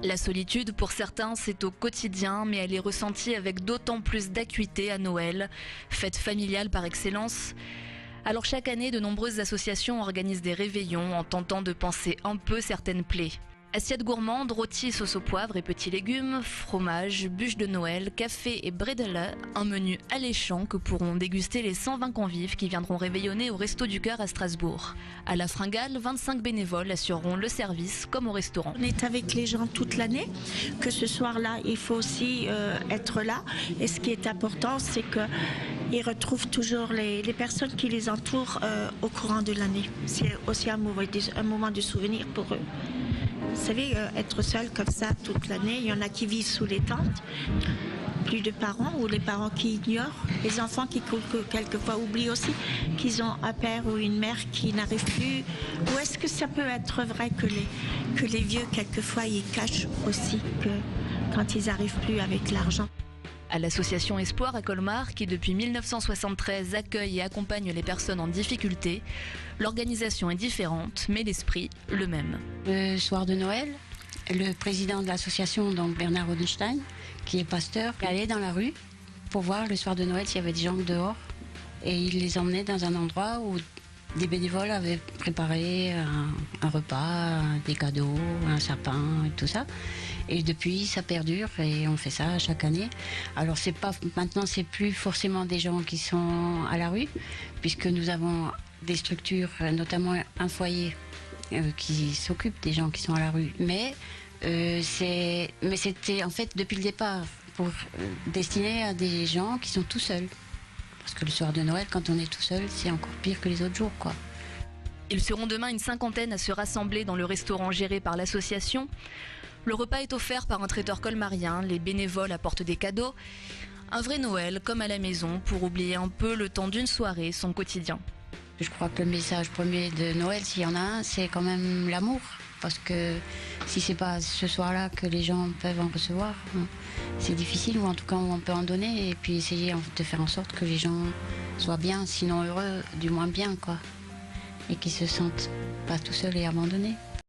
La solitude, pour certains, c'est au quotidien, mais elle est ressentie avec d'autant plus d'acuité à Noël, fête familiale par excellence. Alors chaque année, de nombreuses associations organisent des réveillons en tentant de panser un peu certaines plaies. Assiettes gourmandes, rôtis, sauce au poivre et petits légumes, fromage, bûches de Noël, café et bredela, un menu alléchant que pourront déguster les 120 convives qui viendront réveillonner au Resto du Cœur à Strasbourg. À la Fringale, 25 bénévoles assureront le service comme au restaurant. On est avec les gens toute l'année, que ce soir-là, il faut aussi être là. Et ce qui est important, c'est qu'ils retrouvent toujours les personnes qui les entourent au courant de l'année. C'est aussi un moment de souvenir pour eux. Vous savez, être seul comme ça toute l'année, il y en a qui vivent sous les tentes, plus de parents ou les parents qui ignorent, les enfants qui quelquefois oublient aussi qu'ils ont un père ou une mère qui n'arrive plus. Ou est-ce que ça peut être vrai que les vieux, quelquefois, ils cachent aussi que quand ils n'arrivent plus avec l'argent? À l'association Espoir à Colmar, qui depuis 1973 accueille et accompagne les personnes en difficulté, l'organisation est différente, mais l'esprit le même. Le soir de Noël, le président de l'association, donc Bernard Rodenstein, qui est pasteur, allait dans la rue pour voir le soir de Noël s'il y avait des gens dehors. Et il les emmenait dans un endroit où des bénévoles avaient préparé un repas, des cadeaux, un sapin et tout ça. Et depuis, ça perdure et on fait ça chaque année. Alors maintenant, c'est plus forcément des gens qui sont à la rue, puisque nous avons des structures, notamment un foyer qui s'occupe des gens qui sont à la rue. Mais c'était en fait depuis le départ destiné à des gens qui sont tout seuls. Parce que le soir de Noël, quand on est tout seul, c'est encore pire que les autres jours, quoi. Ils seront demain une cinquantaine à se rassembler dans le restaurant géré par l'association. Le repas est offert par un traiteur colmarien, les bénévoles apportent des cadeaux. Un vrai Noël, comme à la maison, pour oublier un peu le temps d'une soirée, son quotidien. Je crois que le message premier de Noël, s'il y en a un, c'est quand même l'amour. Parce que si c'est pas ce soir-là que les gens peuvent en recevoir, c'est difficile, ou en tout cas on peut en donner, et puis essayer de faire en sorte que les gens soient bien, sinon heureux, du moins bien, quoi. Et qu'ils se sentent pas tout seuls et abandonnés.